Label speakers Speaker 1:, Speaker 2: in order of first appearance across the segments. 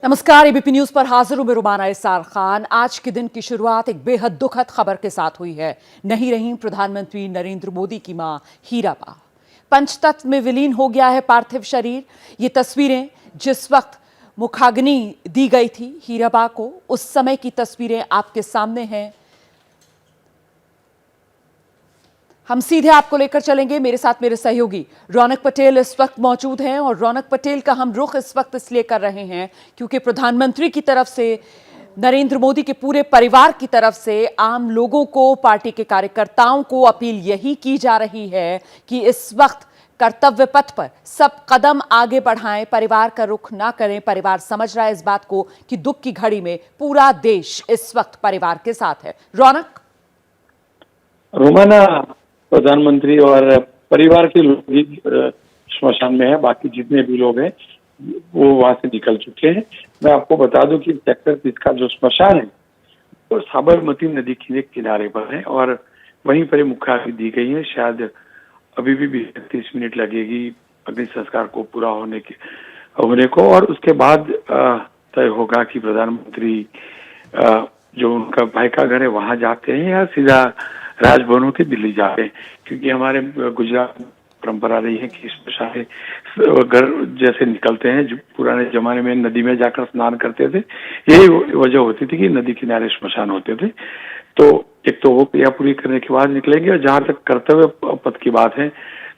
Speaker 1: नमस्कार। ABP news पर हाजिर हूं मैं रुमाना इसार खान। आज के दिन की शुरुआत एक बेहद दुखद खबर के साथ हुई है। नहीं रही प्रधानमंत्री नरेंद्र मोदी की मां हीराबा। पंचतत्व में विलीन हो गया है पार्थिव शरीर। ये तस्वीरें जिस वक्त मुखाग्नि दी गई थी हीराबा को, उस समय की तस्वीरें आपके सामने हैं। हम सीधे आपको लेकर चलेंगे। मेरे साथ मेरे सहयोगी रौनक पटेल इस वक्त मौजूद हैं और रौनक पटेल का हम रुख इस वक्त इसलिए कर रहे हैं क्योंकि प्रधानमंत्री की तरफ से, नरेंद्र मोदी के पूरे परिवार की तरफ से आम लोगों को, पार्टी के कार्यकर्ताओं को अपील यही की जा रही है कि इस वक्त कर्तव्य पथ पर सब कदम आगे बढ़ाएं, परिवार का रुख ना करें। परिवार समझ रहा है इस बात को कि दुख की घड़ी में पूरा देश इस वक्त परिवार के साथ है। रौनक।
Speaker 2: रोमाना, प्रधानमंत्री और परिवार के लोग ही श्मशान में है। बाकी जितने भी लोग हैं वो वहां से निकल चुके हैं। मैं आपको बता दूं कि सेक्टर 30 का जो श्मशान है वो साबरमती नदी के किनारे पर है और वहीं पर मुखाग्नि दी गई है। शायद अभी भी 30 मिनट लगेगी अग्नि संस्कार को पूरा होने को और उसके बाद तय होगा कि प्रधानमंत्री जो उनका भाई का घर है वहां जाते हैं या सीधा राजभवन होकर दिल्ली जाते हैं। क्योंकि हमारे गुजरात में परंपरा रही है कि श्मशान घर जैसे निकलते हैं, जो पुराने जमाने में नदी में जाकर स्नान करते थे, यही वजह होती थी कि नदी किनारे श्मशान होते थे। तो एक तो वो क्रिया पूरी करने के बाद निकलेंगे और जहां तक कर्तव्य पथ की बात है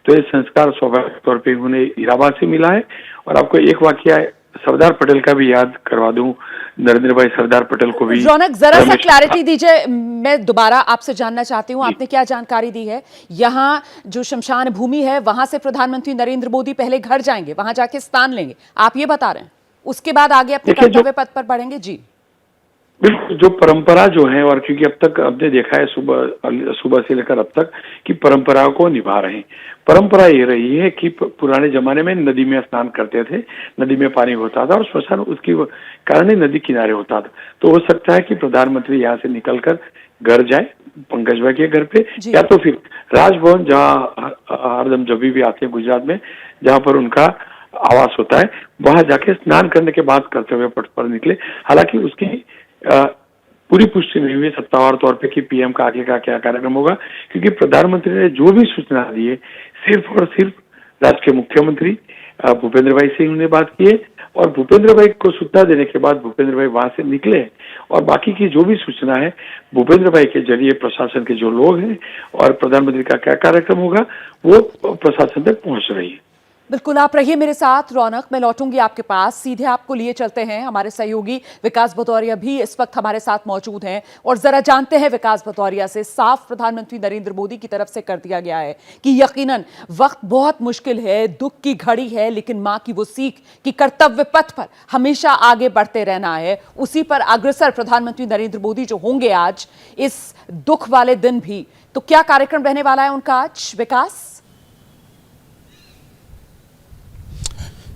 Speaker 2: तो ये संस्कार स्वाभाविक तौर पर उन्हें हीराबा से मिला है। और आपको एक वाकया सरदार पटेल का भी याद करवा दूं। नरेंद्र भाई सरदार पटेल को भी।
Speaker 1: रौनक, जरा सा क्लैरिटी दीजिए। मैं दोबारा आपसे जानना चाहती हूँ, आपने क्या जानकारी दी है? यहाँ जो शमशान भूमि है वहां से प्रधानमंत्री नरेंद्र मोदी पहले घर जाएंगे, वहां जाके स्थान लेंगे, आप ये बता रहे हैं, उसके बाद आगे अपने कर्तव्य पथ पर बढ़ेंगे? जी
Speaker 2: बिल्कुल, जो परंपरा जो है, और क्योंकि अब तक आपने देखा है सुबह से लेकर अब तक कि परंपराओं को निभा रहे हैं। परंपरा ये रही है कि पुराने जमाने में नदी में स्नान करते थे, नदी में पानी होता था और श्मशान उसकी कारण ही नदी किनारे होता था। तो हो सकता है कि प्रधानमंत्री यहाँ से निकलकर घर जाए, पंकज भाई के घर पे, या तो फिर राजभवन जहाँ हरदम जब भी आते हैं गुजरात में, जहाँ पर उनका आवास होता है, वहां जाके स्नान करने के बाद कर्तव्य पथ पर निकले। हालांकि उसकी पूरी पुष्टि नहीं हुई सत्तावार तौर पे कि पीएम का आगे का क्या कार्यक्रम होगा, क्योंकि प्रधानमंत्री ने जो भी सूचना दी है सिर्फ और सिर्फ राज्य के मुख्यमंत्री भूपेंद्र भाई से उन्होंने बात की है और भूपेंद्र भाई को सूचना देने के बाद भूपेंद्र भाई वहां से निकले और बाकी की जो भी सूचना है भूपेंद्र भाई के जरिए प्रशासन के जो लोग हैं और प्रधानमंत्री का क्या कार्यक्रम होगा वो प्रशासन तक पहुंच रही है।
Speaker 1: बिल्कुल, आप रहिए मेरे साथ। रौनक, मैं लौटूंगी आपके पास। सीधे आपको लिए चलते हैं। हमारे सहयोगी विकास भदौरिया भी इस वक्त हमारे साथ मौजूद हैं और जरा जानते हैं विकास भदौरिया से। साफ प्रधानमंत्री नरेंद्र मोदी की तरफ से कर दिया गया है कि यकीनन वक्त बहुत मुश्किल है, दुख की घड़ी है, लेकिन मां की वो सीख कि कर्तव्य पथ पर हमेशा आगे बढ़ते रहना है, उसी पर अग्रसर प्रधानमंत्री नरेंद्र मोदी जो होंगे आज इस दुख वाले दिन भी। तो क्या कार्यक्रम रहने वाला है उनका आज, विकास?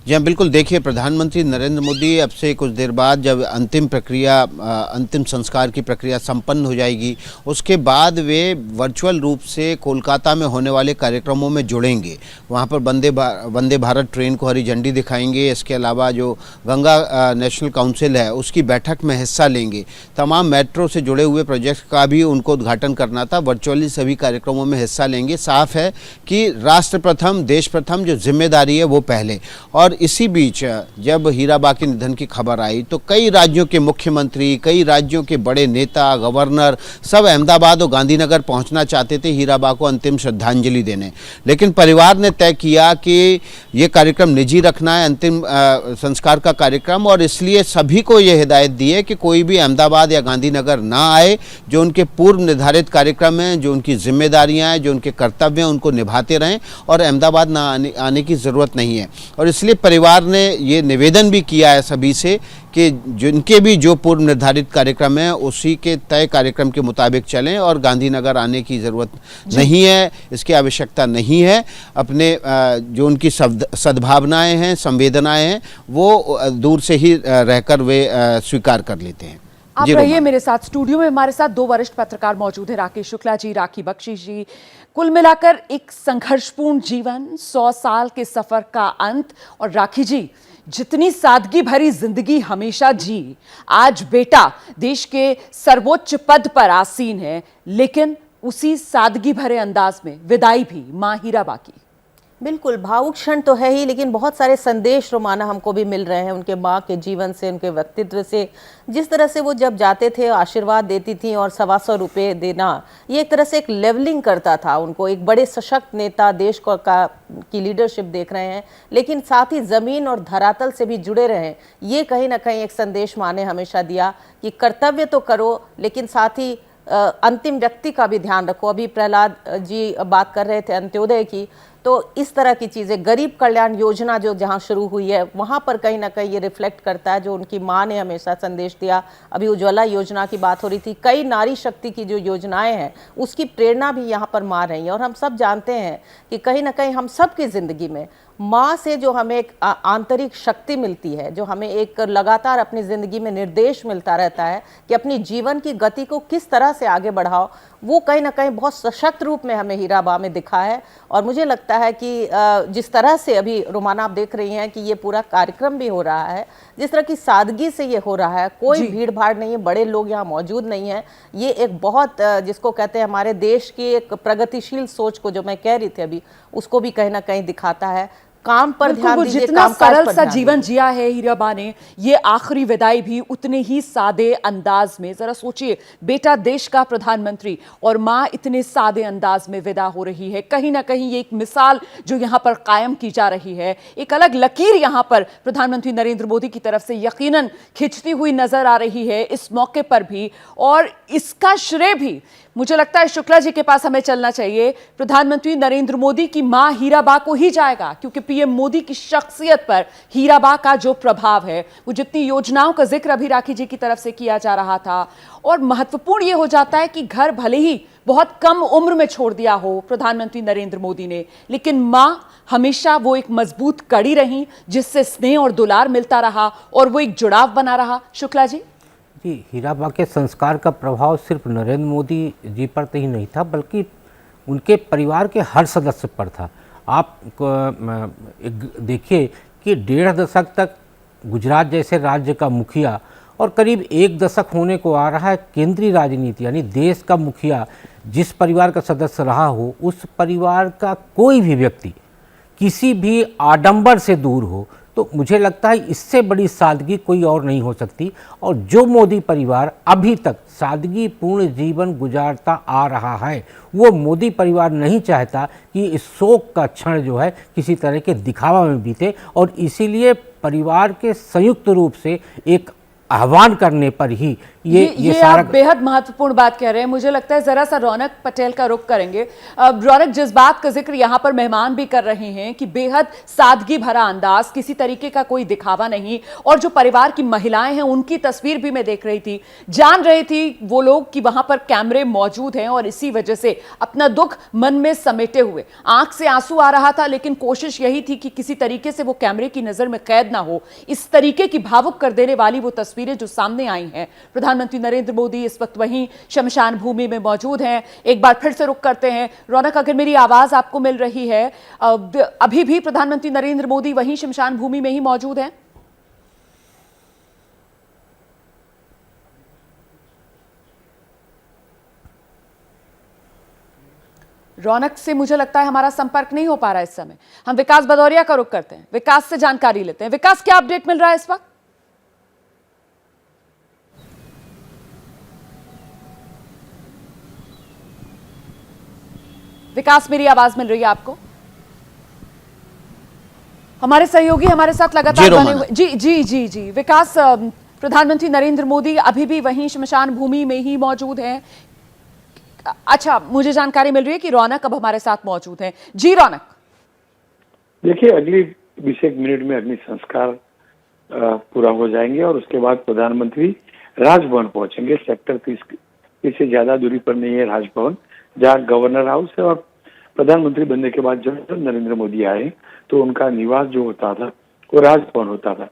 Speaker 3: जी हाँ, बिल्कुल। देखिए, प्रधानमंत्री नरेंद्र मोदी अब से कुछ देर बाद जब अंतिम संस्कार की प्रक्रिया संपन्न हो जाएगी, उसके बाद वे वर्चुअल रूप से कोलकाता में होने वाले कार्यक्रमों में जुड़ेंगे। वहाँ पर वंदे भारत ट्रेन को हरी झंडी दिखाएंगे। इसके अलावा जो गंगा नेशनल काउंसिल है उसकी बैठक में हिस्सा लेंगे। तमाम मेट्रो से जुड़े हुए प्रोजेक्ट का भी उनको उद्घाटन करना था। वर्चुअली सभी कार्यक्रमों में हिस्सा लेंगे। साफ है कि राष्ट्र प्रथम, देश प्रथम जो जिम्मेदारी है वो पहले। और इसी बीच जब हीराबा के निधन की खबर आई तो कई राज्यों के मुख्यमंत्री, कई राज्यों के बड़े नेता, गवर्नर सब अहमदाबाद और गांधीनगर पहुंचना चाहते थे हीराबा को अंतिम श्रद्धांजलि देने। लेकिन परिवार ने तय किया कि ये कार्यक्रम निजी रखना है, अंतिम संस्कार का कार्यक्रम, और इसलिए सभी को ये हिदायत दी है कि कोई भी अहमदाबाद या गांधीनगर ना आए। जो उनके पूर्व निर्धारित कार्यक्रम हैं, जो उनकी जिम्मेदारियाँ हैं, जो उनके कर्तव्य हैं, उनको निभाते रहें और अहमदाबाद ना आने की ज़रूरत नहीं है। और इसलिए परिवार ने ये निवेदन भी किया है सभी से कि जिनके भी जो पूर्व निर्धारित कार्यक्रम है उसी के तय कार्यक्रम के मुताबिक चलें और गांधीनगर आने की ज़रूरत नहीं है, इसकी आवश्यकता नहीं है। अपने जो उनकी सद्भावनाएं हैं, संवेदनाएं हैं, वो दूर से ही रहकर वे स्वीकार कर लेते हैं।
Speaker 1: आप रहिए मेरे साथ। स्टूडियो में हमारे साथ दो वरिष्ठ पत्रकार मौजूद हैं, राकेश शुक्ला जी, राखी बख्शी जी। कुल मिलाकर एक संघर्षपूर्ण जीवन, 100 साल के सफर का अंत। और राखी जी, जितनी सादगी भरी जिंदगी हमेशा जी, आज बेटा देश के सर्वोच्च पद पर आसीन है, लेकिन उसी सादगी भरे अंदाज में विदाई भी मां हीराबा की।
Speaker 4: बिल्कुल भावुक क्षण तो है ही, लेकिन बहुत सारे संदेश रोमाना हमको भी मिल रहे हैं उनके माँ के जीवन से, उनके व्यक्तित्व से। जिस तरह से वो जब जाते थे आशीर्वाद देती थी और 125 रुपये देना, ये एक तरह से एक लेवलिंग करता था उनको। एक बड़े सशक्त नेता देश को की लीडरशिप देख रहे हैं, लेकिन साथ ही ज़मीन और धरातल से भी जुड़े रहे। ये कहीं ना कहीं एक संदेश माँ ने हमेशा दिया कि कर्तव्य तो करो, लेकिन साथ ही अंतिम व्यक्ति का भी ध्यान रखो। अभी प्रहलाद जी बात कर रहे थे अंत्योदय की, तो इस तरह की चीज़ें, गरीब कल्याण योजना जो जहां शुरू हुई है वहां पर कहीं ना कहीं ये रिफ्लेक्ट करता है जो उनकी माँ ने हमेशा संदेश दिया। अभी उज्ज्वला योजना की बात हो रही थी, कई नारी शक्ति की जो योजनाएं हैं उसकी प्रेरणा भी यहाँ पर माँ रही है। और हम सब जानते हैं कि कहीं ना कहीं हम सब की ज़िंदगी में माँ से जो हमें एक आंतरिक शक्ति मिलती है, जो हमें एक लगातार अपनी ज़िंदगी में निर्देश मिलता रहता है कि अपनी जीवन की गति को किस तरह से आगे बढ़ाओ, वो कहीं ना कहीं बहुत सशक्त रूप में हमें हीराबा में दिखा है। और मुझे लगता है कि जिस तरह से अभी रोमाना आप देख रही हैं कि ये पूरा कार्यक्रम भी हो रहा है, जिस तरह की सादगी से ये हो रहा है, कोई भीड़ भाड़ नहीं है, बड़े लोग यहाँ मौजूद नहीं हैं। ये एक बहुत जिसको कहते हैं हमारे देश की एक प्रगतिशील सोच को, जो मैं कह रही थी अभी, उसको भी कहीं ना कहीं दिखाता है। काम पर ध्यान दीजिए,
Speaker 1: जितना सरल सा जीवन जिया है हीराबा ने, ये आखिरी विदाई भी उतने ही सादे अंदाज में। जरा सोचिए, बेटा देश का प्रधानमंत्री और मां इतने सादे अंदाज में विदा हो रही है। कहीं ना कहीं ये एक मिसाल जो यहां पर कायम की जा रही है, एक अलग लकीर यहां पर प्रधानमंत्री नरेंद्र मोदी की तरफ से यकीनन खिंचती हुई नजर आ रही है इस मौके पर भी। और इसका श्रेय भी मुझे लगता है शुक्ला जी के पास हमें चलना चाहिए, प्रधानमंत्री नरेंद्र मोदी की मां हीराबा को ही जाएगा, क्योंकि पीएम मोदी की शख्सियत पर हीराबा का जो प्रभाव है, वो जितनी योजनाओं का जिक्र अभी राखी जी की तरफ से किया जा रहा था, और महत्वपूर्ण ये हो जाता है कि घर भले ही बहुत कम उम्र में छोड़ दिया हो प्रधानमंत्री नरेंद्र मोदी ने, लेकिन मां हमेशा वो एक मजबूत कड़ी रही जिससे स्नेह और दुलार मिलता रहा और वो एक जुड़ाव बना रहा। शुक्ला जी।
Speaker 5: जी, हीराबा के संस्कार का प्रभाव सिर्फ नरेंद्र मोदी जी पर तो ही नहीं था, बल्कि उनके परिवार के हर सदस्य पर था। आप देखिए कि 1.5 दशक तक गुजरात जैसे राज्य का मुखिया और करीब 1 दशक होने को आ रहा है केंद्रीय राजनीति, यानी देश का मुखिया जिस परिवार का सदस्य रहा हो, उस परिवार का कोई भी व्यक्ति किसी भी आडंबर से दूर हो, तो मुझे लगता है इससे बड़ी सादगी कोई और नहीं हो सकती। और जो मोदी परिवार अभी तक सादगीपूर्ण जीवन गुजारता आ रहा है, वो मोदी परिवार नहीं चाहता कि इस शोक का क्षण जो है किसी तरह के दिखावा में बीते, और इसीलिए परिवार के संयुक्त रूप से एक आह्वान करने पर ही ये सारा।
Speaker 1: आप बेहद महत्वपूर्ण बात कह रहे हैं। मुझे लगता है जरा सा रौनक पटेल का रुख करेंगे। रौनक, जिस बात का जिक्र यहाँ पर मेहमान भी कर रहे हैं कि बेहद सादगी भरा अंदाज, किसी तरीके का कोई दिखावा नहीं, और जो परिवार की महिलाएं हैं उनकी तस्वीर भी मैं देख रही थी, जान रही थी वो लोग कि वहां पर कैमरे मौजूद हैं, और इसी वजह से अपना दुख मन में समेटे हुए आंख से आंसू आ रहा था, लेकिन कोशिश यही थी कि किसी तरीके से वो कैमरे की नजर में कैद ना हो। इस तरीके की भावुक कर देने वाली वो तस्वीरें जो सामने आई हैं। प्रधानमंत्री नरेंद्र मोदी इस वक्त वहीं शमशान भूमि में मौजूद हैं। एक बार फिर से रुक करते हैं। रौनक, अगर मेरी आवाज आपको मिल रही है, अभी भी प्रधानमंत्री नरेंद्र मोदी वहीं शमशान भूमि में ही मौजूद हैं? रौनक से मुझे लगता है हमारा संपर्क नहीं हो पा रहा है इस समय। हम विकास भदौरिया का रुख करते हैं, विकास से जानकारी लेते हैं। विकास, क्या अपडेट मिल रहा है इस वक्त? विकास, मेरी आवाज मिल रही है आपको? हमारे सहयोगी हमारे साथ लगातार बने हुए। जी जी जी जी विकास, प्रधानमंत्री नरेंद्र मोदी अभी भी वहीं शमशान भूमि में ही मौजूद हैं। अच्छा, मुझे जानकारी मिल रही है कि रौनक अब हमारे साथ मौजूद हैं। जी रौनक।
Speaker 2: देखिए, अगली 20 मिनट में अग्नि संस्कार पूरा हो जाएंगे और उसके बाद प्रधानमंत्री राजभवन पहुंचेंगे। सेक्टर 30 से ज्यादा दूरी पर नहीं है राजभवन, जहाँ गवर्नर हाउस है। और प्रधानमंत्री बनने के बाद जब नरेंद्र मोदी आए तो उनका निवास जो होता था वो राजभवन होता था।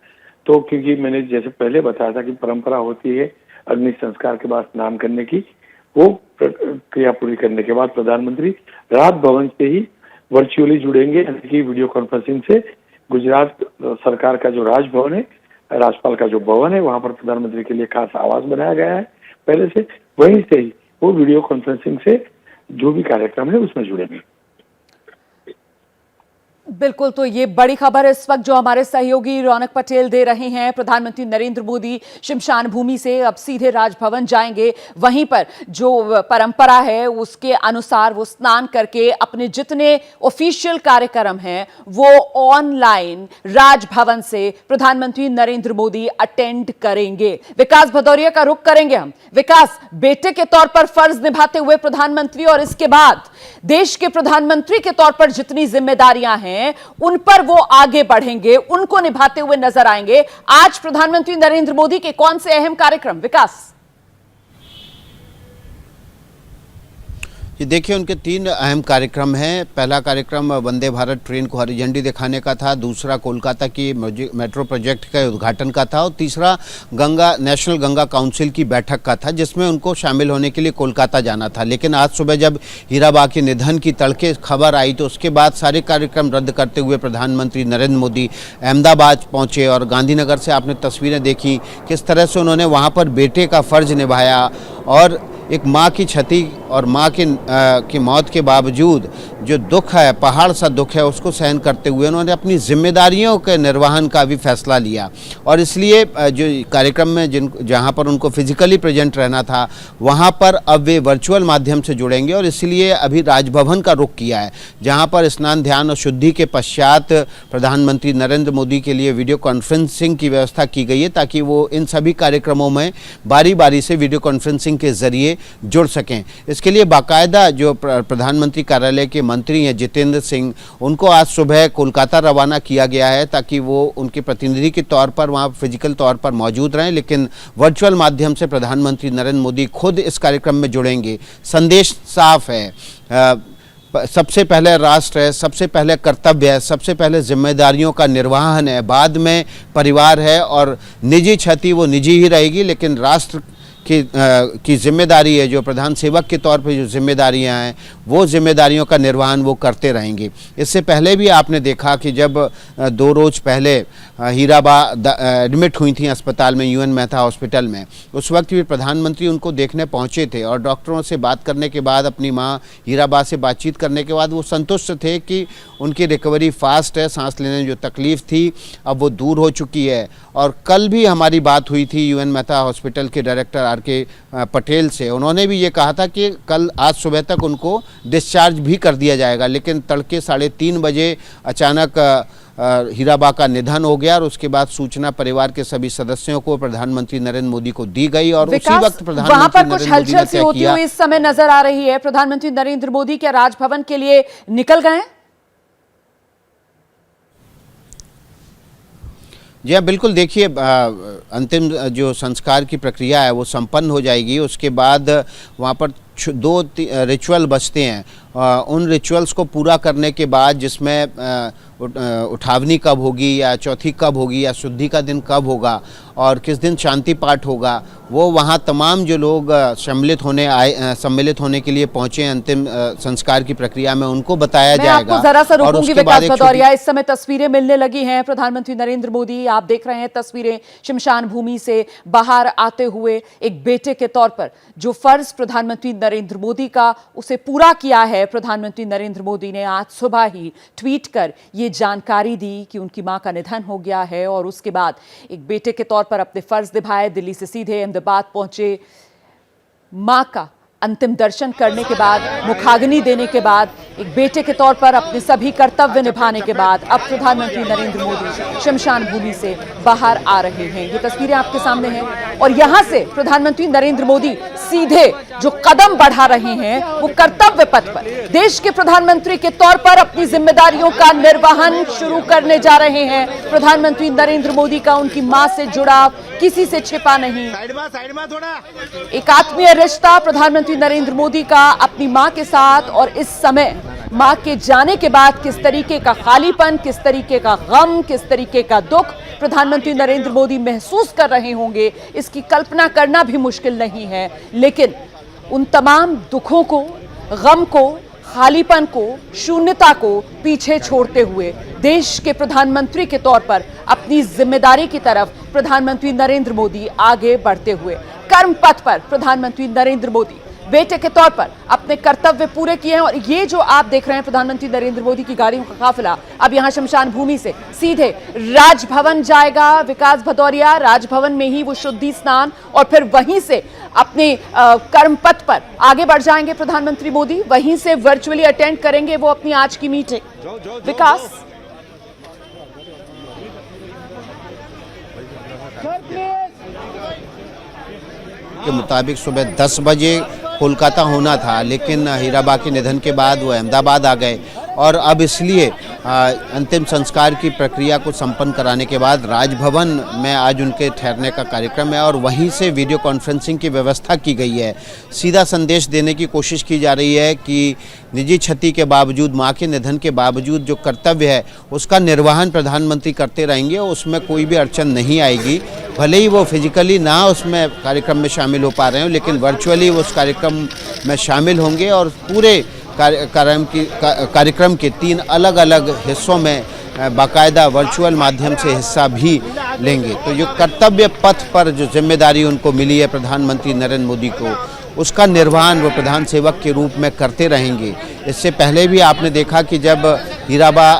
Speaker 2: तो क्योंकि मैंने जैसे पहले बताया था कि परंपरा होती है अग्नि संस्कार के बाद स्नान करने की, वो क्रिया पूरी करने के बाद प्रधानमंत्री राजभवन से ही वर्चुअली जुड़ेंगे, यानी कि वीडियो कॉन्फ्रेंसिंग से गुजरात सरकार का जो राजभवन है, राज्यपाल का जो भवन है, वहां पर प्रधानमंत्री के लिए खास आवास बनाया गया है पहले से। वहीं से ही वो वीडियो कॉन्फ्रेंसिंग से जो भी कार्यक्रम है उसमें जुड़ेंगे।
Speaker 1: बिल्कुल, तो ये बड़ी खबर इस वक्त जो हमारे सहयोगी रौनक पटेल दे रहे हैं। प्रधानमंत्री नरेंद्र मोदी शमशान भूमि से अब सीधे राजभवन जाएंगे। वहीं पर जो परंपरा है उसके अनुसार वो स्नान करके अपने जितने ऑफिशियल कार्यक्रम हैं वो ऑनलाइन राजभवन से प्रधानमंत्री नरेंद्र मोदी अटेंड करेंगे। विकास भदौरिया का रुख करेंगे हम। विकास, बेटे के तौर पर फर्ज निभाते हुए प्रधानमंत्री और इसके बाद देश के प्रधानमंत्री के तौर पर जितनी जिम्मेदारियां हैं उन पर वो आगे बढ़ेंगे, उनको निभाते हुए नजर आएंगे। आज प्रधानमंत्री नरेंद्र मोदी के कौन से अहम कार्यक्रम? विकास
Speaker 3: ये देखिए, उनके 3 अहम कार्यक्रम हैं। पहला कार्यक्रम वंदे भारत ट्रेन को हरी झंडी दिखाने का था, दूसरा कोलकाता की मेट्रो प्रोजेक्ट के उद्घाटन का था और तीसरा नेशनल गंगा काउंसिल की बैठक का था, जिसमें उनको शामिल होने के लिए कोलकाता जाना था। लेकिन आज सुबह जब हीराबा के निधन की तड़के खबर आई तो उसके बाद सारे कार्यक्रम रद्द करते हुए प्रधानमंत्री नरेंद्र मोदी अहमदाबाद पहुँचे और गांधीनगर से आपने तस्वीरें देखी किस तरह से उन्होंने वहाँ पर बेटे का फर्ज निभाया और एक माँ की क्षति और माँ की मौत के बावजूद जो दुख है, पहाड़ सा दुख है, उसको सहन करते हुए उन्होंने अपनी जिम्मेदारियों के निर्वहन का भी फैसला लिया। और इसलिए जो कार्यक्रम में जहाँ पर उनको फिजिकली प्रेजेंट रहना था वहाँ पर अब वे वर्चुअल माध्यम से जुड़ेंगे और इसलिए अभी राजभवन का रुख किया है, जहाँ पर स्नान, ध्यान और शुद्धि के पश्चात प्रधानमंत्री नरेंद्र मोदी के लिए वीडियो कॉन्फ्रेंसिंग की व्यवस्था की गई है ताकि वो इन सभी कार्यक्रमों में बारी बारी से वीडियो कॉन्फ्रेंसिंग के जरिए जुड़ सकें। इसके लिए बाकायदा जो प्रधानमंत्री कार्यालय के मंत्री हैं जितेंद्र सिंह, उनको आज सुबह कोलकाता रवाना किया गया है ताकि वो उनके प्रतिनिधि के तौर पर वहाँ फिजिकल तौर पर मौजूद रहें, लेकिन वर्चुअल माध्यम से प्रधानमंत्री नरेंद्र मोदी खुद इस कार्यक्रम में जुड़ेंगे। संदेश साफ है, सबसे पहले राष्ट्र है, सबसे पहले कर्तव्य है, सबसे पहले जिम्मेदारियों का निर्वहन है, बाद में परिवार है और निजी क्षति वो निजी ही रहेगी, लेकिन राष्ट्र की जिम्मेदारी है, जो प्रधान सेवक के तौर पर जो जिम्मेदारियां हैं वो जिम्मेदारियों का निर्वहन वो करते रहेंगे। इससे पहले भी आपने देखा कि जब 2 रोज पहले हीराबा एडमिट हुई थी अस्पताल में, UN मेहता हॉस्पिटल में, उस वक्त भी प्रधानमंत्री उनको देखने पहुंचे थे और डॉक्टरों से बात करने के बाद, अपनी माँ हीराबा से बातचीत करने के बाद वो संतुष्ट थे कि उनकी रिकवरी फास्ट है, सांस लेने में जो तकलीफ थी अब वो दूर हो चुकी है। और कल भी हमारी बात हुई थी UN मेहता हॉस्पिटल के डायरेक्टर RK पटेल से, उन्होंने भी ये कहा था कि आज सुबह तक उनको डिस्चार्ज भी कर दिया जाएगा, लेकिन तड़के 3:30 बजे अचानक हीराबा का निधन हो गया और उसके बाद सूचना परिवार के सभी सदस्यों को प्रधानमंत्री नरेंद्र मोदी को दी गई और उसी वक्त प्रधानमंत्री
Speaker 1: वहां पर कुछ
Speaker 3: नरेंद्र मोदी
Speaker 1: हलचल सी होती हुई इस समय नजर आ रही है। प्रधानमंत्री नरेंद्र मोदी क्या राजभवन के लिए निकल गए हैं?
Speaker 3: जी हाँ, बिल्कुल। देखिए, अंतिम जो संस्कार की प्रक्रिया है वो संपन्न हो जाएगी, उसके बाद वहाँ पर 2 रिचुअल बचते हैं। उन रिचुअल्स को पूरा करने के बाद, जिसमें उठावनी कब होगी या चौथी कब होगी या शुद्धि का दिन कब होगा और किस दिन शांति पाठ होगा, वो वहाँ तमाम जो लोग सम्मिलित होने के लिए पहुँचे हैं अंतिम संस्कार की प्रक्रिया में, उनको बताया जाएगा।
Speaker 1: मैं आपको जरा सा रोकूंगी विकास भदौरिया, इस समय तस्वीरें मिलने लगी हैं। प्रधानमंत्री नरेंद्र मोदी, आप देख रहे हैं तस्वीरें शमशान भूमि से बाहर आते हुए। एक बेटे के तौर पर जो फर्ज प्रधानमंत्री नरेंद्र मोदी का उसे पूरा किया है, प्रधानमंत्री नरेंद्र मोदी ने आज सुबह ही ट्वीट कर ये जानकारी दी कि उनकी मां का निधन हो गया है और उसके बाद एक बेटे के तौर पर अपने फर्ज निभाए। दिल्ली से सीधे अहमदाबाद पहुंचे, मां का अंतिम दर्शन करने के बाद, मुखाग्नि देने के बाद, एक बेटे के तौर पर अपने सभी कर्तव्य निभाने के बाद अब प्रधानमंत्री नरेंद्र मोदी शमशान भूमि से बाहर आ रहे हैं। ये तस्वीरें आपके सामने हैं और यहां से प्रधानमंत्री नरेंद्र मोदी सीधे जो कदम बढ़ा रहे हैं वो कर्तव्य पथ पर देश के प्रधानमंत्री के तौर पर अपनी जिम्मेदारियों का निर्वहन शुरू करने जा रहे हैं। प्रधानमंत्री नरेंद्र मोदी का उनकी मां से जुड़ाव किसी से छिपा नहीं, एक आत्मीय रिश्ता प्रधानमंत्री नरेंद्र मोदी का अपनी मां के साथ। और इस समय मां के जाने के बाद किस तरीके का खालीपन, किस तरीके का गम, किस तरीके का दुख प्रधानमंत्री नरेंद्र मोदी महसूस कर रहे होंगे, इसकी कल्पना करना भी मुश्किल नहीं है। लेकिन उन तमाम दुखों को, गम को, खालीपन को, शून्यता को पीछे छोड़ते हुए देश के प्रधानमंत्री के तौर पर अपनी जिम्मेदारी की तरफ प्रधानमंत्री नरेंद्र मोदी आगे बढ़ते हुए, कर्म पथ पर प्रधानमंत्री नरेंद्र मोदी बेटे के तौर पर अपने कर्तव्य पूरे किए हैं। और ये जो आप देख रहे हैं प्रधानमंत्री नरेंद्र मोदी की गाड़ियों का काफिला अब यहां शमशान भूमि से सीधे राजभवन जाएगा। विकास भदौरिया, राजभवन में ही वो शुद्धि स्नान और फिर वहीं से अपने कर्म पथ पर आगे बढ़ जाएंगे प्रधानमंत्री मोदी। वहीं से वर्चुअली अटेंड करेंगे वो अपनी आज की मीटिंग। विकास,
Speaker 3: के मुताबिक सुबह 10 बजे कोलकाता होना था, लेकिन हीराबा के निधन के बाद वो अहमदाबाद आ गए और अब इसलिए अंतिम संस्कार की प्रक्रिया को संपन्न कराने के बाद राजभवन में आज उनके ठहरने का कार्यक्रम है और वहीं से वीडियो कॉन्फ्रेंसिंग की व्यवस्था की गई है। सीधा संदेश देने की कोशिश की जा रही है कि निजी क्षति के बावजूद, मां के निधन के बावजूद जो कर्तव्य है उसका निर्वहन प्रधानमंत्री करते रहेंगे, उसमें कोई भी अड़चन नहीं आएगी। भले ही वो फिजिकली ना उसमें कार्यक्रम में शामिल हो पा रहे हो, लेकिन वर्चुअली उस कार्यक्रम में शामिल होंगे और पूरे कार्यक्रम के 3 अलग अलग हिस्सों में बाकायदा वर्चुअल माध्यम से हिस्सा भी लेंगे। तो जो कर्तव्य पथ पर जो जिम्मेदारी उनको मिली है प्रधानमंत्री नरेंद्र मोदी को, उसका निर्वहन वो प्रधान सेवक के रूप में करते रहेंगे। इससे पहले भी आपने देखा कि जब हीराबा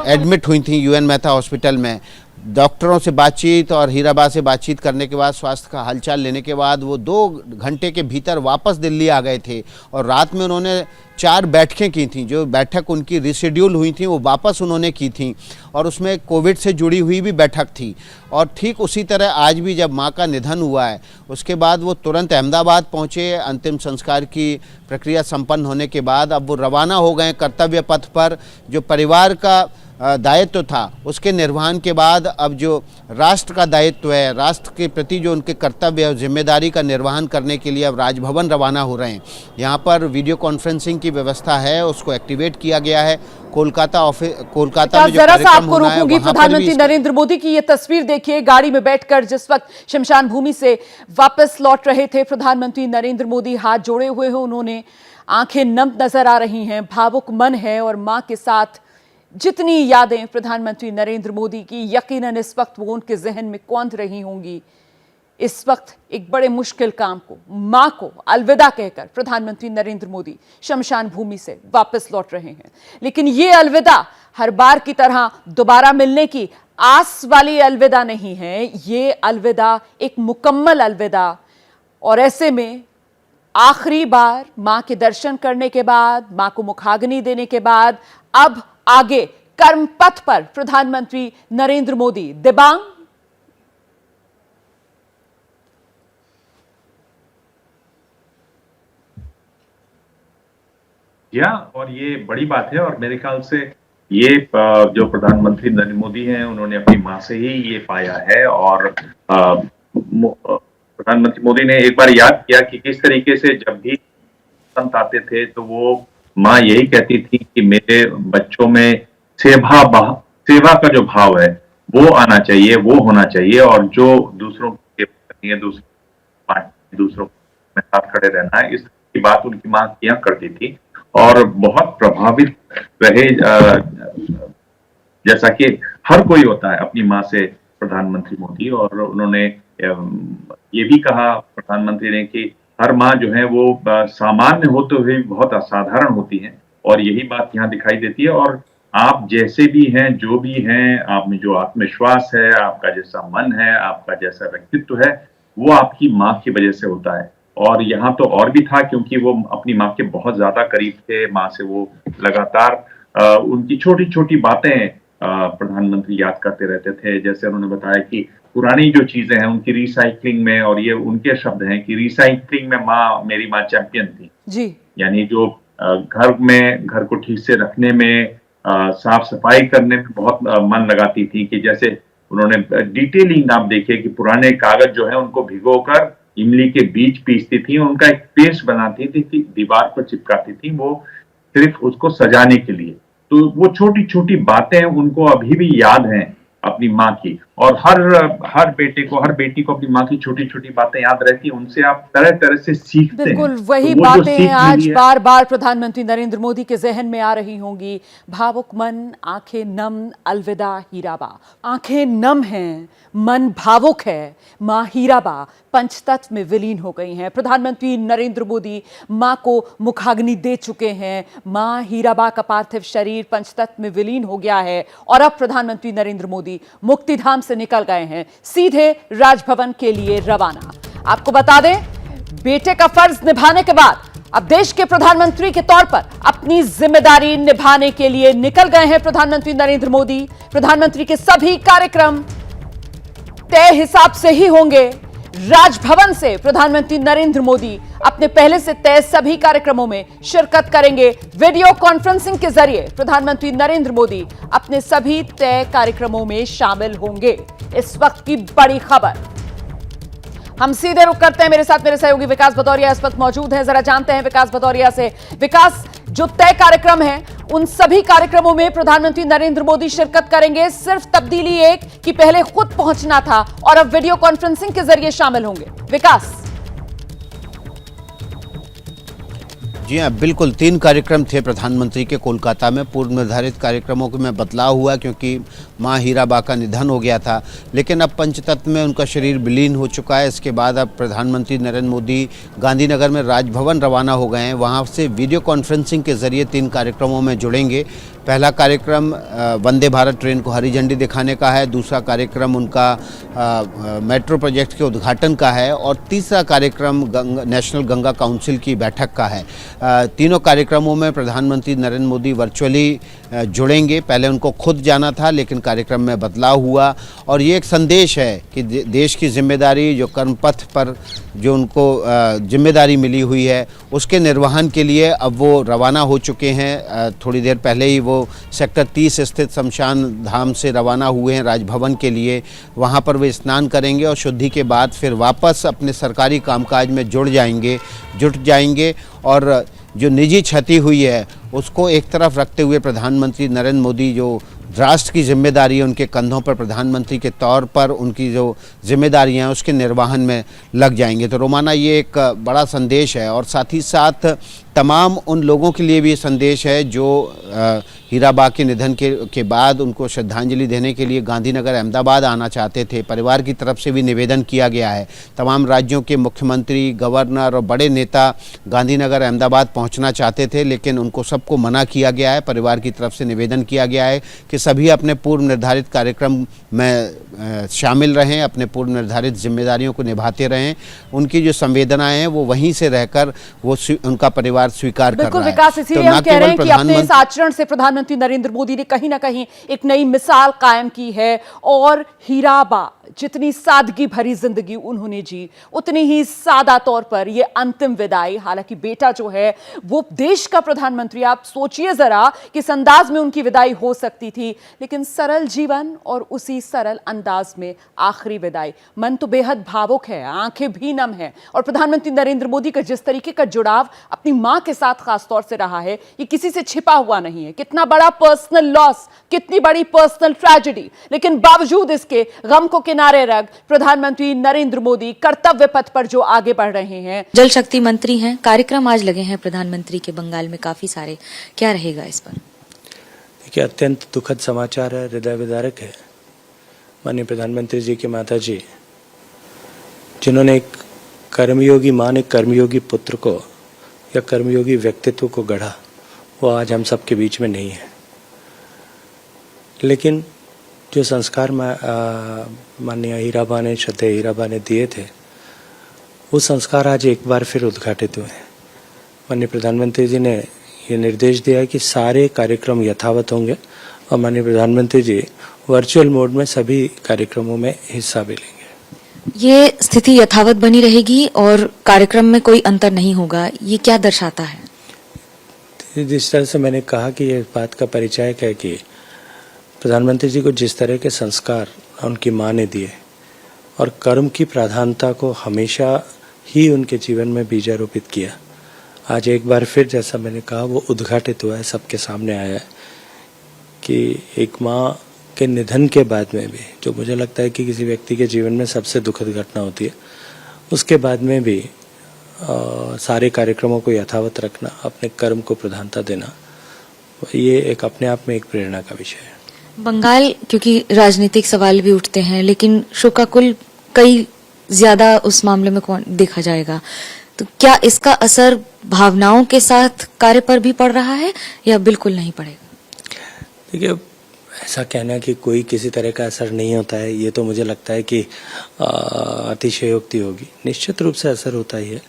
Speaker 3: एडमिट हुई थी यूएन मेहता हॉस्पिटल में, डॉक्टरों से बातचीत और हीराबा से बातचीत करने के बाद, स्वास्थ्य का हालचाल लेने के बाद वो 2 घंटे के भीतर वापस दिल्ली आ गए थे और रात में उन्होंने 4 बैठकें की थी। जो बैठक उनकी रिशेड्यूल हुई थी वो वापस उन्होंने की थी और उसमें कोविड से जुड़ी हुई भी बैठक थी। और ठीक उसी तरह आज भी जब मां का निधन हुआ है उसके बाद वो तुरंत अहमदाबाद पहुंचे। अंतिम संस्कार की प्रक्रिया संपन्न होने के बाद अब वो रवाना हो गए कर्तव्य पथ पर। जो परिवार का दायित्व था उसके निर्वहन के बाद अब जो राष्ट्र का दायित्व है, राष्ट्र के प्रति जो उनके कर्तव्य है, जिम्मेदारी का निर्वहन करने के लिए अब राजभवन रवाना हो रहे हैं। यहाँ पर वीडियो कॉन्फ्रेंसिंग की व्यवस्था है, उसको एक्टिवेट किया गया है। कोलकाता में जो
Speaker 1: जरा सा
Speaker 3: कार्यक्रम
Speaker 1: आपको
Speaker 3: होना है,
Speaker 1: रोकूंगी।
Speaker 3: वहाँ पर
Speaker 1: प्रधानमंत्री
Speaker 3: भी
Speaker 1: नरेंद्र मोदी की ये तस्वीर देखिए, गाड़ी में बैठकर जिस वक्त शमशान भूमि से वापस लौट रहे थे प्रधानमंत्री नरेंद्र मोदी, हाथ जोड़े हुए हैं उन्होंने, आंखें नम नजर आ रही हैं, भावुक मन है और मां के साथ जितनी यादें प्रधानमंत्री नरेंद्र मोदी की यकीनन इस वक्त वो उनके जहन में कौंध रही होंगी। इस वक्त एक बड़े मुश्किल काम को, मां को अलविदा कहकर प्रधानमंत्री नरेंद्र मोदी शमशान भूमि से वापस लौट रहे हैं। लेकिन ये अलविदा हर बार की तरह दोबारा मिलने की आस वाली अलविदा नहीं है, ये अलविदा एक मुकम्मल अलविदा। और ऐसे में आखिरी बार मां के दर्शन करने के बाद, मां को मुखाग्नि देने के बाद अब आगे कर्म पथ पर प्रधानमंत्री नरेंद्र मोदी। दिबांग,
Speaker 6: और ये बड़ी बात है और मेरे ख्याल से ये जो प्रधानमंत्री नरेंद्र मोदी हैं उन्होंने अपनी मां से ही ये पाया है। और प्रधानमंत्री मोदी ने एक बार याद किया कि किस तरीके से जब भी संत आते थे तो वो माँ यही कहती थी कि मेरे बच्चों में सेवा का जो भाव है वो आना चाहिए, वो होना चाहिए, और जो दूसरों के दूसरों में साथ खड़े रहना है, इस की बात उनकी माँ किया करती थी और बहुत प्रभावित रहे। जैसा कि हर कोई होता है अपनी माँ से, प्रधानमंत्री मोदी, और उन्होंने ये भी कहा प्रधानमंत्री ने कि हर माँ जो है वो सामान्य होते हुए बहुत असाधारण होती है और यही बात यहाँ दिखाई देती है। और आप जैसे भी हैं, जो भी हैं, आप में जो आत्मविश्वास है, आपका जैसा मन है, आपका जैसा व्यक्तित्व है, वो आपकी माँ की वजह से होता है। और यहाँ तो और भी था क्योंकि वो अपनी माँ के बहुत ज्यादा करीब थे। माँ से वो लगातार उनकी छोटी छोटी बातें प्रधानमंत्री याद करते रहते थे। जैसे उन्होंने बताया कि पुरानी जो चीजें हैं उनकी रिसाइकलिंग में, और ये उनके शब्द हैं कि रिसाइकलिंग में मेरी माँ चैंपियन थी
Speaker 1: जी।
Speaker 6: यानी जो घर को ठीक से रखने में, साफ सफाई करने में बहुत मन लगाती थी। कि जैसे उन्होंने डिटेलिंग आप देखिए कि पुराने कागज जो है उनको भिगोकर इमली के बीज पीसती थी, उनका एक पेस्ट बनाती थी कि दीवार पर चिपकाती थी, वो सिर्फ उसको सजाने के लिए। तो वो छोटी छोटी बातें उनको अभी भी याद हैं अपनी माँ की। और हर बेटे को, हर बेटी को अपनी माँ की छोटी छोटी बातें याद रहती है, उनसे आप तरह तरह से सीखते हैं।
Speaker 1: बिल्कुल वही
Speaker 6: तो वो जो
Speaker 1: बातें
Speaker 6: सीख
Speaker 1: आज
Speaker 6: मिली है,
Speaker 1: बार बार प्रधानमंत्री नरेंद्र मोदी के जहन में आ रही होंगी। भावुक मन, आंखें नम, अलविदा हीराबा। आंखें नम हैं, मन भावुक है, मां हीराबा पंचतत्व में विलीन हो गई हैं। प्रधानमंत्री नरेंद्र मोदी मां को मुखाग्नि दे चुके हैं। मां हीराबा का पार्थिव शरीर पंचतत्व में विलीन हो गया है और अब प्रधानमंत्री नरेंद्र मोदी मुक्तिधाम से निकल गए हैं, सीधे राजभवन के लिए रवाना। आपको बता दें, बेटे का फर्ज निभाने के बाद अब देश के प्रधानमंत्री के तौर पर अपनी जिम्मेदारी निभाने के लिए निकल गए हैं प्रधानमंत्री नरेंद्र मोदी। प्रधानमंत्री के सभी कार्यक्रम तय हिसाब से ही होंगे। राजभवन से प्रधानमंत्री नरेंद्र मोदी अपने पहले से तय सभी कार्यक्रमों में शिरकत करेंगे। वीडियो कॉन्फ्रेंसिंग के जरिए प्रधानमंत्री नरेंद्र मोदी अपने सभी तय कार्यक्रमों में शामिल होंगे। इस वक्त की बड़ी खबर। हम सीधे रुख करते हैं, मेरे साथ मेरे सहयोगी विकास भदौरिया इस वक्त मौजूद हैं। जरा जानते हैं विकास भदौरिया से। विकास, जो तय कार्यक्रम है उन सभी कार्यक्रमों में प्रधानमंत्री नरेंद्र मोदी शिरकत करेंगे, सिर्फ तब्दीली एक कि पहले खुद पहुंचना था और अब वीडियो कॉन्फ्रेंसिंग के जरिए शामिल होंगे। विकास।
Speaker 3: जी हाँ, बिल्कुल 3 कार्यक्रम थे प्रधानमंत्री के कोलकाता में। पूर्व निर्धारित कार्यक्रमों में बदलाव हुआ क्योंकि मां हीराबा का निधन हो गया था, लेकिन अब पंचतत्व में उनका शरीर विलीन हो चुका है। इसके बाद अब प्रधानमंत्री नरेंद्र मोदी गांधीनगर में राजभवन रवाना हो गए हैं। वहाँ से वीडियो कॉन्फ्रेंसिंग के जरिए 3 कार्यक्रमों में जुड़ेंगे। पहला कार्यक्रम वंदे भारत ट्रेन को हरी झंडी दिखाने का है, दूसरा कार्यक्रम उनका मेट्रो प्रोजेक्ट के उद्घाटन का है और तीसरा कार्यक्रम नेशनल गंगा काउंसिल की बैठक का है। तीनों कार्यक्रमों में प्रधानमंत्री नरेंद्र मोदी वर्चुअली जुड़ेंगे। पहले उनको खुद जाना था, लेकिन कार्यक्रम में बदलाव हुआ और ये एक संदेश है कि देश की जिम्मेदारी, जो कर्मपथ पर जो उनको जिम्मेदारी मिली हुई है, उसके निर्वहन के लिए अब वो रवाना हो चुके हैं। थोड़ी देर पहले ही वो सेक्टर 30 स्थित शमशान धाम से रवाना हुए हैं राजभवन के लिए। वहाँ पर वे स्नान करेंगे और शुद्धि के बाद फिर वापस अपने सरकारी कामकाज में जुट जाएंगे और जो निजी क्षति हुई है उसको एक तरफ रखते हुए प्रधानमंत्री नरेंद्र मोदी जो राष्ट्र की जिम्मेदारी है उनके कंधों पर प्रधानमंत्री के तौर पर उनकी जो जिम्मेदारियां हैं उसके निर्वहन में लग जाएंगे। तो रोमाना, ये एक बड़ा संदेश है और साथ ही साथ तमाम उन लोगों के लिए भी संदेश है जो हीराबा के निधन के बाद उनको श्रद्धांजलि देने के लिए गांधीनगर अहमदाबाद आना चाहते थे। परिवार की तरफ से भी निवेदन किया गया है। तमाम राज्यों के मुख्यमंत्री, गवर्नर और बड़े नेता गांधीनगर अहमदाबाद पहुंचना चाहते थे, लेकिन उनको सबको मना किया गया है। परिवार की तरफ से निवेदन किया गया है कि सभी अपने पूर्व निर्धारित कार्यक्रम में शामिल रहें, अपने पूर्व निर्धारित जिम्मेदारियों को निभाते रहें। उनकी जो संवेदनाएं हैं वो वहीं से रहकर वो उनका परिवार स्वीकार कर रहा है।
Speaker 1: बिल्कुल विकास, इसीलिए हम कह रहे हैं कि अपने इस आचरण से प्रधानमंत्री नरेंद्र मोदी ने कहीं ना कहीं एक नई मिसाल कायम की है और हीराबा जितनी सादगी भरी जिंदगी उन्होंने जी, उतनी ही सादा तौर पर ये अंतिम विदाई। हालांकि बेटा जो है वो देश का प्रधानमंत्री, आप सोचिए जरा किस अंदाज में उनकी विदाई हो सकती थी, लेकिन सरल जीवन और उसी सरल अंदाज में आखिरी विदाई। मन तो बेहद भावुक है, आंखें भी नम है और प्रधानमंत्री नरेंद्र मोदी का जिस तरीके का जुड़ाव अपनी मां के साथ खासतौर से रहा है, ये किसी से छिपा हुआ नहीं है। कितना बड़ा पर्सनल लॉस, कितनी बड़ी पर्सनल ट्रेजेडी, लेकिन बावजूद इसके गम को किनारे रख प्रधानमंत्री नरेंद्र मोदी कर्तव्य पथ पर जो आगे बढ़ रहे हैं।
Speaker 7: जल शक्ति मंत्री हैं, कार्यक्रम आज लगे हैं प्रधानमंत्री के बंगाल में काफी सारे, क्या रहेगा इस पर?
Speaker 8: देखिए, अत्यंत दुखद समाचार है, हृदय विदारक है। माननीय प्रधानमंत्री जी की माता जी, जिन्होंने एक कर्मयोगी मां ने कर्मयोगी पुत्र को या कर्मयोगी व्यक्तित्व को गढ़ा, वो आज हम सबके बीच में नहीं है। लेकिन जो संस्कार माननीय हीराबा ने, श्रद्धेय हीराबा ने दिए थे, वो संस्कार आज एक बार फिर उद्घाटित हुए हैं। माननीय प्रधानमंत्री जी ने ये निर्देश दिया है कि सारे कार्यक्रम यथावत होंगे और माननीय प्रधानमंत्री जी वर्चुअल मोड में सभी कार्यक्रमों में हिस्सा भी लेंगे।
Speaker 7: ये स्थिति यथावत बनी रहेगी और कार्यक्रम में कोई अंतर नहीं होगा, ये क्या दर्शाता है?
Speaker 8: जिस तरह से मैंने कहा कि ये बात का परिचायक है कि प्रधानमंत्री जी को जिस तरह के संस्कार उनकी मां ने दिए और कर्म की प्रधानता को हमेशा ही उनके जीवन में बीजारोपित किया, आज एक बार फिर जैसा मैंने कहा वो उद्घाटित हुआ है, सबके सामने आया है कि एक माँ के निधन के बाद में भी, जो मुझे लगता है कि किसी व्यक्ति के जीवन में सबसे दुखद घटना होती है, उसके बाद में भी सारे कार्यक्रमों को यथावत रखना, अपने कर्म को प्रधानता देना, ये एक अपने आप में एक प्रेरणा का विषय है।
Speaker 7: बंगाल, क्योंकि राजनीतिक सवाल भी उठते हैं, लेकिन शोकाकुल कई ज्यादा उस मामले में कौन देखा जाएगा, तो क्या इसका असर भावनाओं के साथ कार्य पर भी पड़ रहा है या बिल्कुल नहीं पड़ेगा?
Speaker 8: देखिए, ऐसा कहना कि कोई किसी तरह का असर नहीं होता है, ये तो मुझे लगता है कि अतिशयोक्ति होगी। निश्चित रूप से असर होता ही है,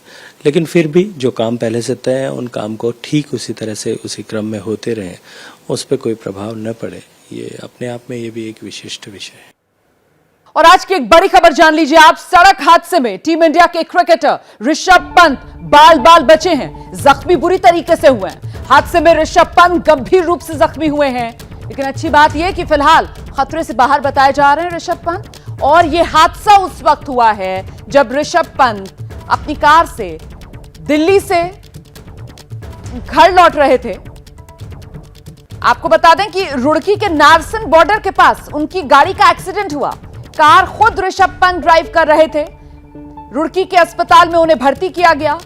Speaker 8: लेकिन फिर भी जो काम पहले से तय है उन काम को ठीक उसी तरह से उसी क्रम में होते रहें, उस पर कोई प्रभाव न पड़े, ये अपने आप में ये भी एक विशिष्ट विषय है।
Speaker 1: और आज की एक बड़ी खबर जान लीजिए आप। सड़क हादसे में टीम इंडिया के क्रिकेटर ऋषभ पंत बाल बाल बचे हैं, जख्मी बुरी तरीके से हुए हैं। हादसे में ऋषभ पंत गंभीर रूप से जख्मी हुए हैं, लेकिन अच्छी बात यह कि फिलहाल खतरे से बाहर बताए जा रहे हैं ऋषभ पंत। और यह हादसा उस वक्त हुआ है जब ऋषभ पंत अपनी कार से दिल्ली से घर लौट रहे थे। आपको बता दें कि रुड़की के नारसन बॉर्डर के पास उनकी गाड़ी का एक्सीडेंट हुआ। कार खुद ऋषभ पंत ड्राइव कर रहे थे। रुड़की के अस्पताल में उन्हें भर्ती किया गया,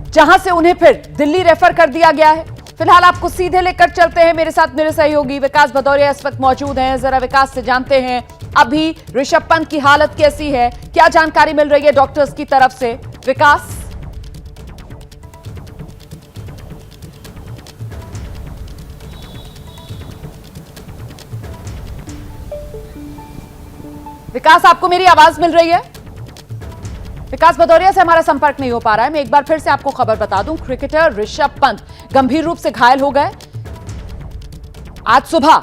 Speaker 1: जहां से उन्हें फिर दिल्ली रेफर कर दिया गया है। फिलहाल आपको सीधे लेकर चलते हैं, मेरे साथ मेरे सहयोगी विकास भदौरिया इस वक्त मौजूद हैं। जरा विकास से जानते हैं अभी ऋषभ पंत की हालत कैसी है, क्या जानकारी मिल रही है डॉक्टर्स की तरफ से। विकास। विकास, आपको मेरी आवाज मिल रही है? विकास भदौरिया से हमारा संपर्क नहीं हो पा रहा है। मैं एक बार फिर से आपको खबर बता दूं, क्रिकेटर ऋषभ पंत गंभीर रूप से घायल हो गए। आज सुबह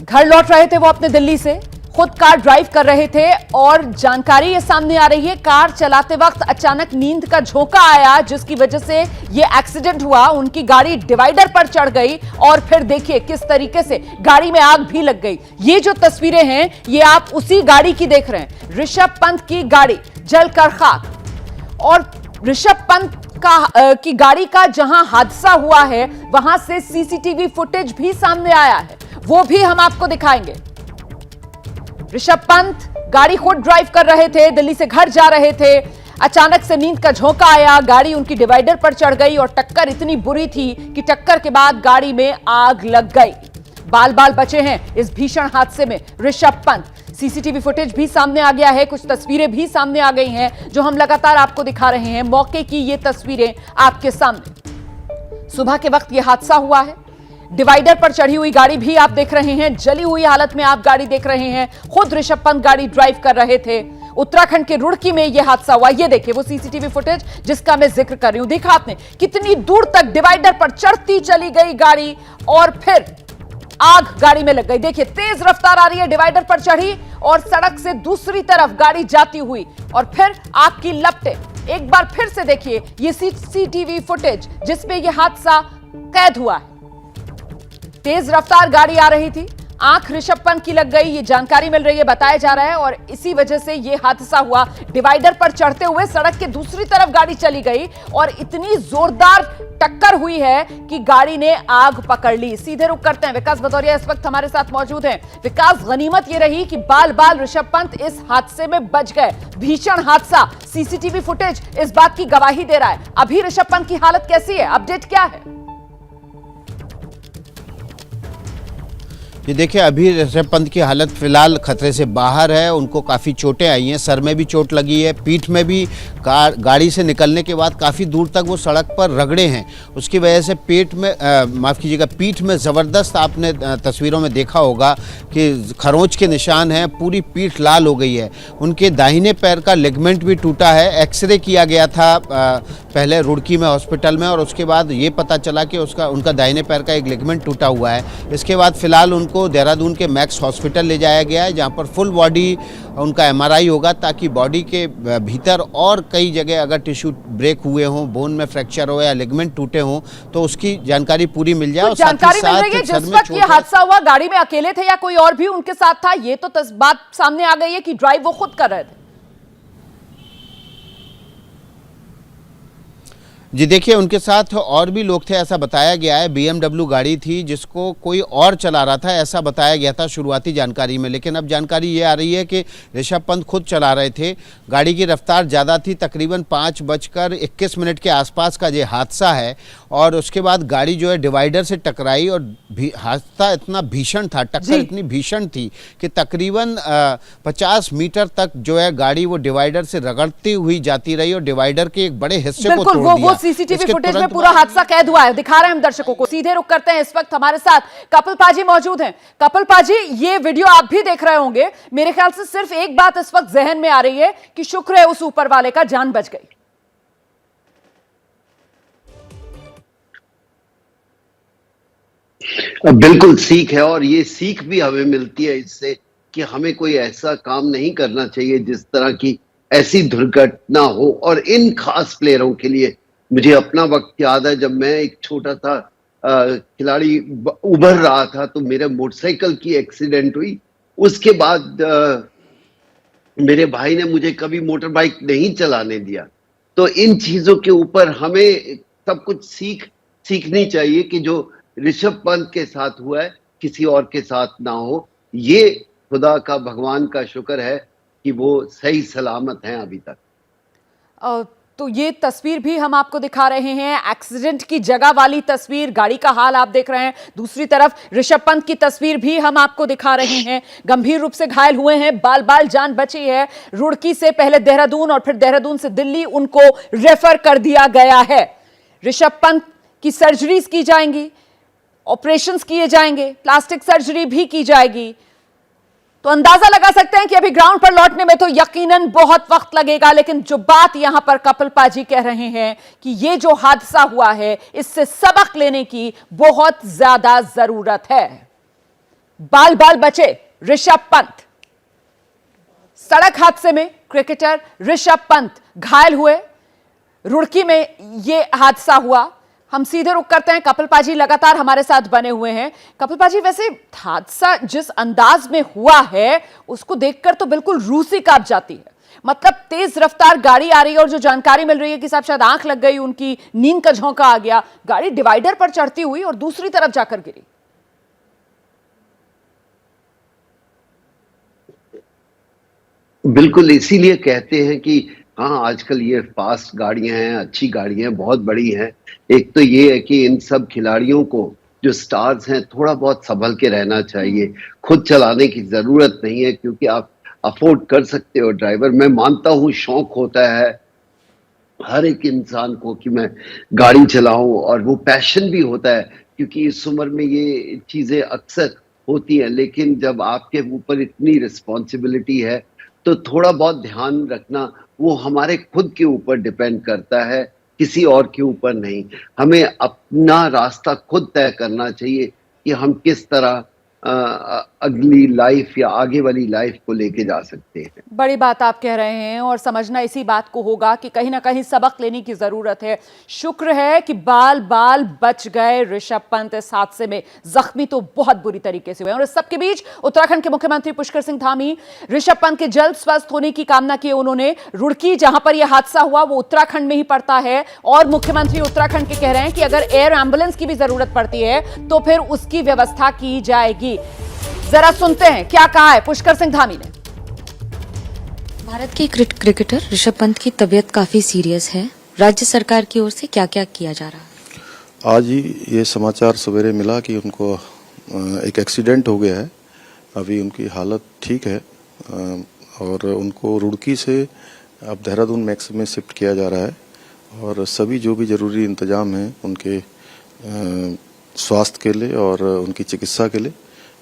Speaker 1: घर लौट रहे थे वो अपने दिल्ली से, खुद कार ड्राइव कर रहे थे और जानकारी ये सामने आ रही है, कार चलाते वक्त अचानक नींद का झोंका आया, जिसकी वजह से ये एक्सीडेंट हुआ। उनकी गाड़ी डिवाइडर पर चढ़ गई और फिर देखिए किस तरीके से गाड़ी में आग भी लग गई। ये जो तस्वीरें हैं ये आप उसी गाड़ी की देख रहे हैं। ऋषभ पंत की गाड़ी जलकर खाक। और ऋषभ पंत की गाड़ी का जहां हादसा हुआ है वहां से सीसीटीवी फुटेज भी सामने आया है, वो भी हम आपको दिखाएंगे। ऋषभ पंत गाड़ी खुद ड्राइव कर रहे थे, दिल्ली से घर जा रहे थे। अचानक से नींद का झोंका आया, गाड़ी उनकी डिवाइडर पर चढ़ गई और टक्कर इतनी बुरी थी कि टक्कर के बाद गाड़ी में आग लग गई। बाल बाल बचे हैं इस भीषण हादसे में ऋषभ पंत। सीसीटीवी फुटेज भी सामने आ गया है, कुछ तस्वीरें भी सामने आ गई हैं जो हम लगातार आपको दिखा रहे हैं। मौके की ये तस्वीरें आपके सामने। सुबह के वक्त यह हादसा हुआ है। डिवाइडर पर चढ़ी हुई गाड़ी भी आप देख रहे हैं, जली हुई हालत में आप गाड़ी देख रहे हैं। खुद ऋषभ पंत गाड़ी ड्राइव कर रहे थे। उत्तराखंड के रुड़की में यह हादसा हुआ। ये देखिए वो सीसीटीवी फुटेज जिसका मैं जिक्र कर रही हूं। देखा आपने कितनी दूर तक डिवाइडर पर चढ़ती चली गई गाड़ी और फिर आग गाड़ी में लग गई। देखिए तेज रफ्तार आ रही है, डिवाइडर पर चढ़ी और सड़क से दूसरी तरफ गाड़ी जाती हुई और फिर आग की लपटें। एक बार फिर से देखिए ये सीसीटीवी फुटेज जिसमें यह हादसा कैद हुआ है। तेज रफ्तार गाड़ी आ रही थी, आंख ऋषभ पंत की लग गई, ये जानकारी मिल रही है, बताया जा रहा है। और इसी वजह से ये हादसा हुआ। डिवाइडर पर चढ़ते हुए सड़क के दूसरी तरफ गाड़ी चली गई और इतनी जोरदार टक्कर हुई है कि गाड़ी ने आग पकड़ ली। सीधे रुख करते हैं, विकास भदौरिया इस वक्त हमारे साथ मौजूद हैं। विकास, गनीमत ये रही कि बाल बाल ऋषभ पंत इस हादसे में बच गए। भीषण हादसा, सीसीटीवी फुटेज इस बात की गवाही दे रहा है। अभी ऋषभ पंत की हालत कैसी है, अपडेट क्या है?
Speaker 3: ये देखिए अभी ऋषभ पंत की हालत फिलहाल खतरे से बाहर है। उनको काफ़ी चोटें आई हैं, सर में भी चोट लगी है, पीठ में भी। गाड़ी से निकलने के बाद काफ़ी दूर तक वो सड़क पर रगड़े हैं, उसकी वजह से पेट में माफ़ कीजिएगा पीठ में ज़बरदस्त आपने तस्वीरों में देखा होगा कि खरोंच के निशान हैं, पूरी पीठ लाल हो गई है। उनके दाहिने पैर का लिगामेंट भी टूटा है। एक्सरे किया गया था पहले रुड़की में हॉस्पिटल में और उसके बाद ये पता चला कि उनका दाहिने पैर का एक लिगामेंट टूटा हुआ है। इसके बाद फिलहाल उनको देहरादून के मैक्स हॉस्पिटल ले जाया गया है, जहां पर फुल बॉडी उनका एमआरआई होगा ताकि बॉडी के भीतर और कई जगह अगर टिश्यू ब्रेक हुए हों, बोन में फ्रैक्चर हो या लिगामेंट टूटे हों तो उसकी जानकारी पूरी मिल जाए। और
Speaker 1: जानकारी मिल रही है जिस वक्त ये हादसा हुआ गाड़ी में अकेले थे या कोई और भी उनके साथ था, ये तो बात सामने आ गई है कि ड्राइव वो खुद कर रहे थे।
Speaker 3: जी देखिए, उनके साथ और भी लोग थे ऐसा बताया गया है। BMW गाड़ी थी जिसको कोई और चला रहा था ऐसा बताया गया था शुरुआती जानकारी में, लेकिन अब जानकारी ये आ रही है कि ऋषभ पंत खुद चला रहे थे। गाड़ी की रफ्तार ज़्यादा थी, तकरीबन 5:21 के आसपास का ये हादसा है और उसके बाद गाड़ी जो है डिवाइडर से टकराई और हादसा इतना भीषण था, टक्कर इतनी भीषण थी कि तकरीबन 50 मीटर तक जो है गाड़ी वो डिवाइडर से रगड़ती हुई जाती रही और डिवाइडर के एक बड़े हिस्से को तोड़ दिया।
Speaker 1: सीसीटीवी फुटेज में पूरा हादसा कैद हुआ है, दिखा रहे हैं हम दर्शकों को। सीधे रुक करते हैं, इस वक्त हमारे साथ कपिल पाजी मौजूद हैं। कपिल पाजी, ये वीडियो आप भी देख रहे होंगे, मेरे ख्याल से सिर्फ एक बात इस वक्त जहन में आ रही है कि शुक्र है उस ऊपर वाले का जान बच गई।
Speaker 9: बिल्कुल सीख है, और ये सीख भी हमें मिलती है इससे कि हमें कोई ऐसा काम नहीं करना चाहिए जिस तरह की ऐसी दुर्घटना हो। और इन खास प्लेयरों के लिए मुझे अपना वक्त याद है, जब मैं एक छोटा सा खिलाड़ी उभर रहा था तो मेरे मोटरसाइकिल की एक्सीडेंट हुई। उसके बाद मेरे भाई ने मुझे कभी मोटर बाइक नहीं चलाने दिया। तो इन चीजों के ऊपर हमें सब कुछ सीखनी चाहिए कि जो ऋषभ पंत के साथ हुआ है किसी और के साथ ना हो। ये खुदा का, भगवान का शुक्र है कि वो सही सलामत हैं अभी तक।
Speaker 1: तो ये तस्वीर भी हम आपको दिखा रहे हैं, एक्सीडेंट की जगह वाली तस्वीर, गाड़ी का हाल आप देख रहे हैं। दूसरी तरफ ऋषभ पंत की तस्वीर भी हम आपको दिखा रहे हैं, गंभीर रूप से घायल हुए हैं, बाल जान बची है। रुड़की से पहले देहरादून और फिर देहरादून से दिल्ली उनको रेफर कर दिया गया है। ऋषभ पंत की सर्जरीज की जाएंगी, ऑपरेशंस किए जाएंगे, प्लास्टिक सर्जरी भी की जाएगी। तो अंदाजा लगा सकते हैं कि अभी ग्राउंड पर लौटने में तो यकीनन बहुत वक्त लगेगा, लेकिन जो बात यहां पर कपिल पाजी कह रहे हैं कि ये जो हादसा हुआ है इससे सबक लेने की बहुत ज्यादा जरूरत है। बाल बचे ऋषभ पंत, सड़क हादसे में क्रिकेटर ऋषभ पंत घायल हुए, रुड़की में यह हादसा हुआ। हम सीधे रुक करते हैं, कपिल पाजी लगातार हमारे साथ बने हुए हैं। कपिल पाजी, वैसे हादसा जिस अंदाज में हुआ है उसको देखकर तो बिल्कुल रूह सी कांप जाती है। मतलब तेज रफ्तार गाड़ी आ रही है और जो जानकारी मिल रही है कि साहब शायद आंख लग गई, उनकी नींद का झोंका आ गया, गाड़ी डिवाइडर पर चढ़ती हुई और दूसरी तरफ जाकर गिरी।
Speaker 9: बिल्कुल, इसीलिए कहते हैं कि हाँ, आजकल ये फास्ट गाड़ियां हैं, अच्छी गाड़ियां हैं, बहुत बड़ी हैं। एक तो ये है कि इन सब खिलाड़ियों को, जो स्टार्स हैं, थोड़ा बहुत संभल के रहना चाहिए। खुद चलाने की जरूरत नहीं है क्योंकि आप अफोर्ड कर सकते हो ड्राइवर। मैं मानता हूँ शौक होता है हर एक इंसान को कि मैं गाड़ी चलाऊं, और वो पैशन भी होता है क्योंकि इस उम्र में ये चीजें अक्सर होती हैं। लेकिन जब आपके ऊपर इतनी रिस्पॉन्सिबिलिटी है तो थोड़ा बहुत ध्यान रखना वो हमारे खुद के ऊपर डिपेंड करता है, किसी और के ऊपर नहीं। हमें अपना रास्ता खुद तय करना चाहिए कि हम किस तरह अगली लाइफ या आगे वाली लाइफ को लेके जा सकते हैं।
Speaker 1: बड़ी बात आप कह रहे हैं और समझना इसी बात को होगा कि कहीं ना कहीं सबक लेने की जरूरत है। शुक्र है कि बाल बच गए ऋषभ पंत इस हादसे में, जख्मी तो बहुत बुरी तरीके से हुए। और इस सबके बीच उत्तराखंड के मुख्यमंत्री पुष्कर सिंह धामी ऋषभ पंत के जल्द स्वस्थ होने की कामना की उन्होंने। रुड़की जहां पर यह हादसा हुआ वो उत्तराखंड में ही पड़ता है और मुख्यमंत्री उत्तराखंड के कह रहे हैं कि अगर एयर एम्बुलेंस की भी जरूरत पड़ती है तो फिर उसकी व्यवस्था की जाएगी। जरा सुनते हैं क्या कहा है पुष्कर सिंह धामी ने।
Speaker 7: भारत के क्रिकेटर ऋषभ पंत की तबीयत काफी सीरियस है, राज्य सरकार की ओर से क्या क्या किया जा रहा है?
Speaker 10: आज ही ये समाचार सवेरे मिला कि उनको एक एक्सीडेंट हो गया है। अभी उनकी हालत ठीक है और उनको रुड़की से अब देहरादून मैक्स में शिफ्ट किया जा रहा है और सभी जो भी जरूरी इंतजाम हैं उनके स्वास्थ्य के लिए और उनकी चिकित्सा के लिए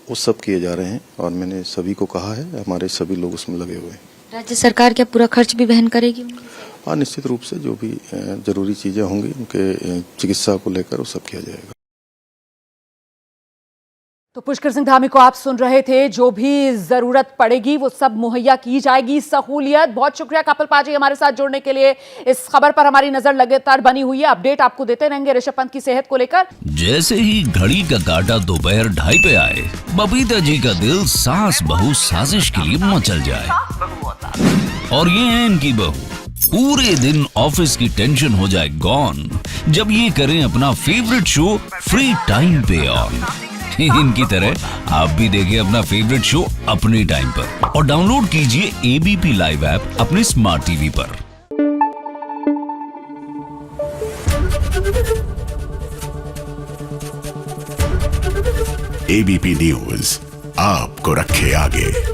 Speaker 10: वो सब किए जा रहे हैं और मैंने सभी को कहा है, हमारे सभी लोग उसमें लगे हुए हैं।
Speaker 7: राज्य सरकार क्या पूरा खर्च भी वहन करेगी?
Speaker 10: हाँ, निश्चित रूप से जो भी जरूरी चीजें होंगी उनके चिकित्सा को लेकर वो सब किया जाएगा।
Speaker 1: तो पुष्कर सिंह धामी को आप सुन रहे थे, जो भी जरूरत पड़ेगी वो सब मुहैया की जाएगी, सहूलियत। बहुत शुक्रिया कपिल पाजी हमारे साथ जुड़ने के लिए। इस खबर पर हमारी नजर लगातार बनी हुई है, अपडेट आपको देते रहेंगे ऋषभ पंत की सेहत को लेकर।
Speaker 11: जैसे ही घड़ी का काटा दोपहर 2:30 पे आए, बबीता जी का दिल सास बहू साजिश के लिए मचल जाए। और ये है इनकी बहू पूरे दिन ऑफिस की टेंशन हो जाए गॉन जब ये करें अपना फेवरेट शो फ्री टाइम पे ऑन। इनकी तरह आप भी देखें अपना फेवरेट शो अपने टाइम पर और डाउनलोड कीजिए एबीपी लाइव ऐप अपने स्मार्ट टीवी पर।
Speaker 12: एबीपी न्यूज आपको रखे आगे।